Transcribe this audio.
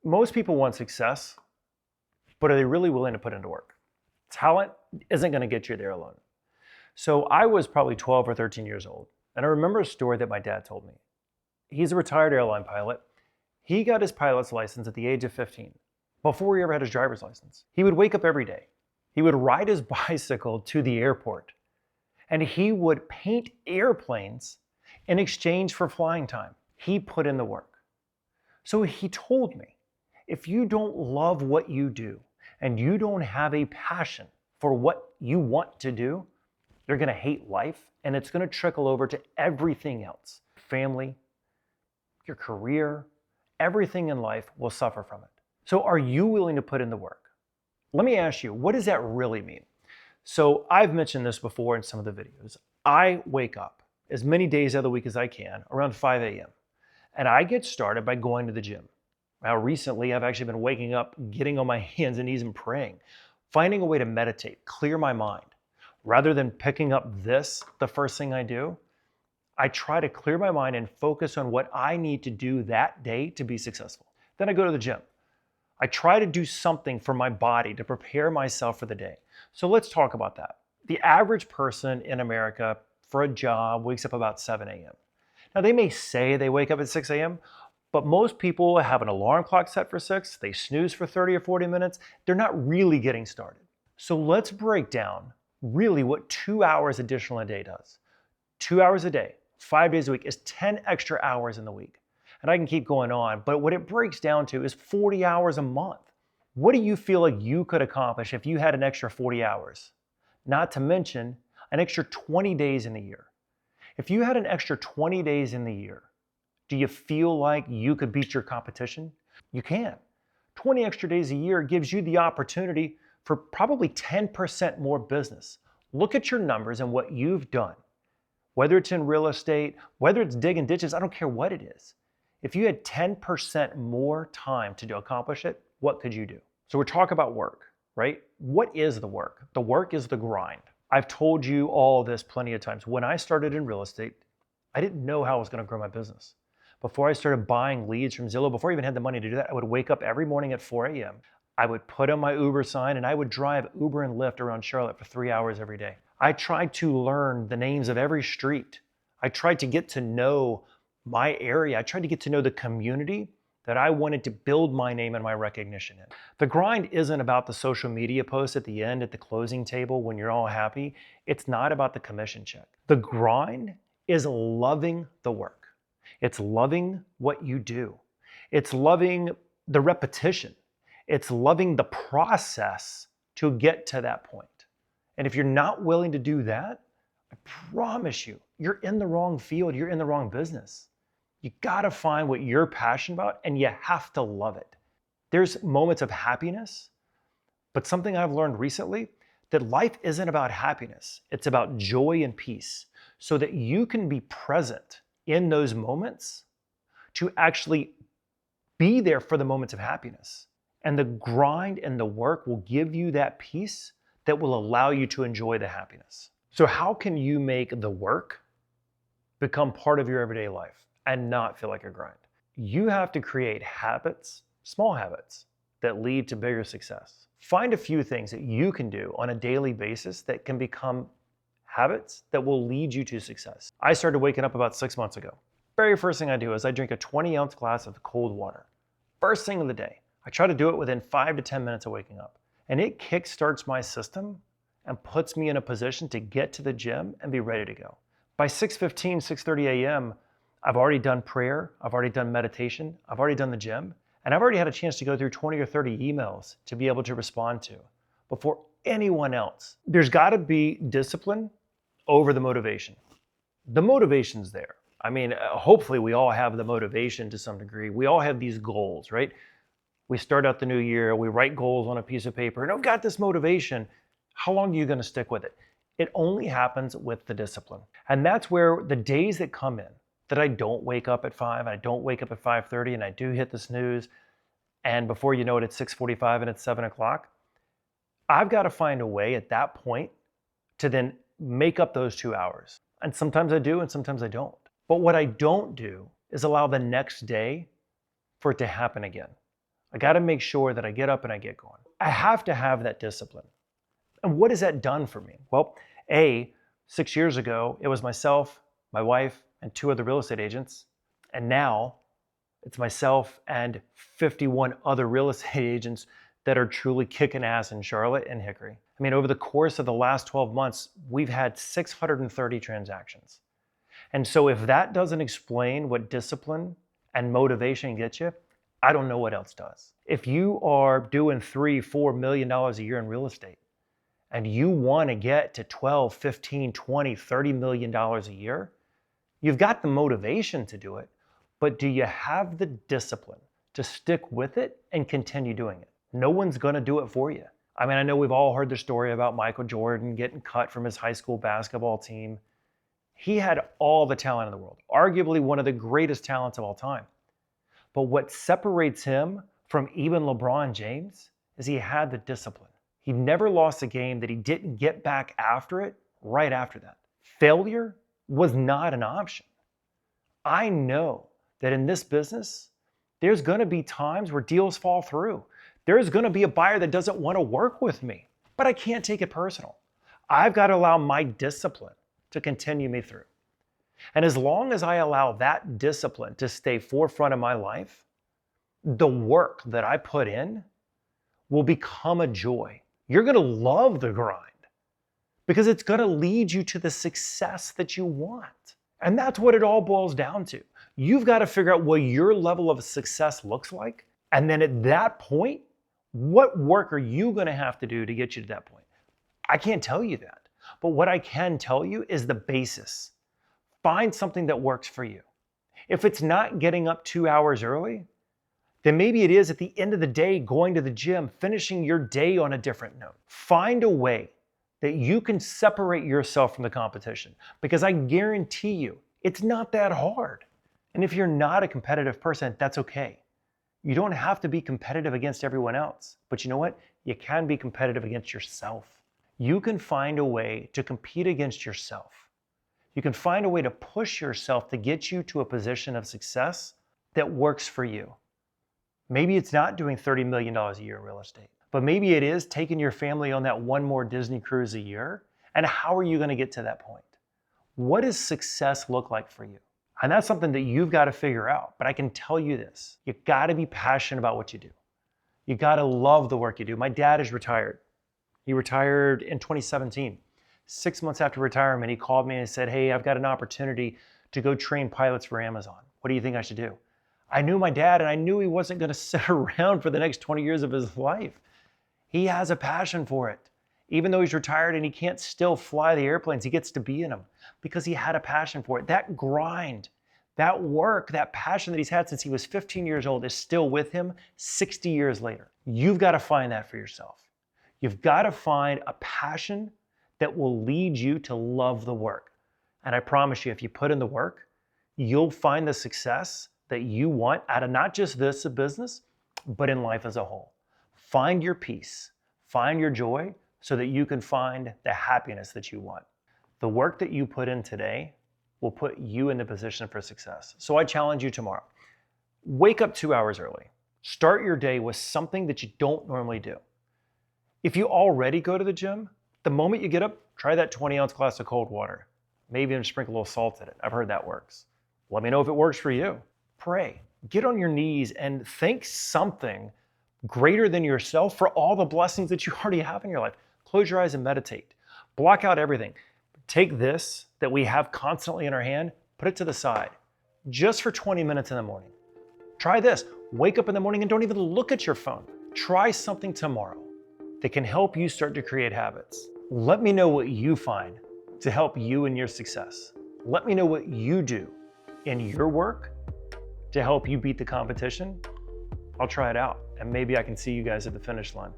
Most people want success, but are they really willing to put into work? Talent isn't going to get you there alone. So I was probably 12 or 13 years old, and I remember a story that my dad told me. He's a retired airline pilot. He got his pilot's license at the age of 15, before he ever had his driver's license. He would wake up every day. He would ride his bicycle to the airport, and he would paint airplanes in exchange for flying time. He put in the work. So he told me, if you don't love what you do and you don't have a passion for what you want to do, you're going to hate life, and it's going to trickle over to everything else. Family, your career, everything in life will suffer from it. So are you willing to put in the work? Let me ask you, what does that really mean? So I've mentioned this before in some of the videos. I wake up as many days out of the week as I can around 5 a.m. and I get started by going to the gym. Now recently I've actually been waking up, getting on my hands and knees and praying, finding a way to meditate, clear my mind. Rather than picking up this, the first thing I do, I try to clear my mind and focus on what I need to do that day to be successful. Then I go to the gym. I try to do something for my body to prepare myself for the day. So let's talk about that. The average person in America for a job wakes up about 7 a.m. Now they may say they wake up at 6 a.m., but most people have an alarm clock set for 6, they snooze for 30 or 40 minutes, they're not really getting started. So let's break down really what 2 hours additional a day does. 2 hours a day, 5 days a week is 10 extra hours in the week. And I can keep going on, but what it breaks down to is 40 hours a month. What do you feel like you could accomplish if you had an extra 40 hours? Not to mention an extra 20 days in the year. If you had an extra 20 days in the year, do you feel like you could beat your competition? You can. 20 extra days a year gives you the opportunity for probably 10% more business. Look at your numbers and what you've done. Whether it's in real estate, whether it's digging ditches, I don't care what it is. If you had 10% more time to accomplish it, what could you do? So we're talking about work, right? What is the work? The work is the grind. I've told you all this plenty of times. When I started in real estate, I didn't know how I was going to grow my business. Before I started buying leads from Zillow, before I even had the money to do that, I would wake up every morning at 4 a.m. I would put on my Uber sign and I would drive Uber and Lyft around Charlotte for 3 hours every day. I tried to learn the names of every street. I tried to get to know my area. I tried to get to know the community that I wanted to build my name and my recognition in. The grind isn't about the social media post at the end at the closing table when you're all happy. It's not about the commission check. The grind is loving the work. It's loving what you do. It's loving the repetition. It's loving the process to get to that point. And if you're not willing to do that, I promise you, you're in the wrong field. You're in the wrong business. You gotta find what you're passionate about and you have to love it. There's moments of happiness, but something I've learned recently, that life isn't about happiness. It's about joy and peace so that you can be present in those moments to actually be there for the moments of happiness. And the grind and the work will give you that peace that will allow you to enjoy the happiness. So how can you make the work become part of your everyday life and not feel like a grind? You have to create habits, small habits, that lead to bigger success. Find a few things that you can do on a daily basis that can become habits that will lead you to success. I started waking up about 6 months ago. Very first thing I do is I drink a 20-ounce glass of cold water. First thing of the day. I try to do it within 5 to 10 minutes of waking up. And it kickstarts my system and puts me in a position to get to the gym and be ready to go. By 6:15, 6:30 a.m., I've already done prayer, I've already done meditation, I've already done the gym, and I've already had a chance to go through 20 or 30 emails to be able to respond to before anyone else. There's gotta be discipline over the motivation. The motivation's there. I mean, hopefully we all have the motivation to some degree. We all have these goals, right? We start out the new year, we write goals on a piece of paper, and I've got this motivation. How long are you gonna stick with it? It only happens with the discipline. And that's where the days that come in, that I don't wake up at 5, and I don't wake up at 5:30, and I do hit the snooze, and before you know it, it's 6:45 and it's 7 o'clock, I've got to find a way at that point to then make up those 2 hours. And sometimes I do, and sometimes I don't. But what I don't do is allow the next day for it to happen again. I got to make sure that I get up and I get going. I have to have that discipline. And what has that done for me? Well, 6 years ago, it was myself, my wife, and 2 other real estate agents. And now it's myself and 51 other real estate agents that are truly kicking ass in Charlotte and Hickory. I mean, over the course of the last 12 months, we've had 630 transactions. And so if that doesn't explain what discipline and motivation gets you, I don't know what else does. If you are doing $3-4 million a year in real estate and you want to get to 12, 15, 20, $30 million a year, you've got the motivation to do it, but do you have the discipline to stick with it and continue doing it? No one's going to do it for you. I mean, I know we've all heard the story about Michael Jordan getting cut from his high school basketball team. He had all the talent in the world, arguably one of the greatest talents of all time. But what separates him from even LeBron James is he had the discipline. He never lost a game that he didn't get back after it right after that. Failure was not an option. I know that in this business, there's going to be times where deals fall through. There's going to be a buyer that doesn't want to work with me, but I can't take it personal. I've got to allow my discipline to continue me through. And as long as I allow that discipline to stay forefront of my life, the work that I put in will become a joy. You're going to love the grind because it's going to lead you to the success that you want. And that's what it all boils down to. You've got to figure out what your level of success looks like. And then at that point, what work are you going to have to do to get you to that point? I can't tell you that. But what I can tell you is the basis. Find something that works for you. If it's not getting up 2 hours early, then maybe it is at the end of the day going to the gym, finishing your day on a different note. Find a way that you can separate yourself from the competition, because I guarantee you it's not that hard. And if you're not a competitive person, that's okay. You don't have to be competitive against everyone else. But you know what? You can be competitive against yourself. You can find a way to compete against yourself. You can find a way to push yourself to get you to a position of success that works for you. Maybe it's not doing $30 million a year in real estate, but maybe it is taking your family on that one more Disney cruise a year. And how are you going to get to that point? What does success look like for you? And that's something that you've got to figure out. But I can tell you this, you got to be passionate about what you do. You got to love the work you do. My dad is retired. He retired in 2017. 6 months after retirement, he called me and said, "Hey, I've got an opportunity to go train pilots for Amazon. What do you think I should do?" I knew my dad, and I knew he wasn't going to sit around for the next 20 years of his life. He has a passion for it. Even though he's retired and he can't still fly the airplanes, he gets to be in them because he had a passion for it. That grind, that work, that passion that he's had since he was 15 years old is still with him 60 years later. You've got to find that for yourself. You've got to find a passion that will lead you to love the work. And I promise you, if you put in the work, you'll find the success that you want out of not just this business, but in life as a whole. Find your peace, find your joy, so that you can find the happiness that you want. The work that you put in today will put you in the position for success. So I challenge you tomorrow. Wake up 2 hours early. Start your day with something that you don't normally do. If you already go to the gym, the moment you get up, try that 20-ounce glass of cold water. Maybe even sprinkle a little salt in it. I've heard that works. Let me know if it works for you. Pray. Get on your knees and thank something greater than yourself for all the blessings that you already have in your life. Close your eyes and meditate. Block out everything. Take this that we have constantly in our hand, put it to the side, just for 20 minutes in the morning. Try this. Wake up in the morning and don't even look at your phone. Try something tomorrow that can help you start to create habits. Let me know what you find to help you in your success. Let me know what you do in your work to help you beat the competition. I'll try it out, and maybe I can see you guys at the finish line.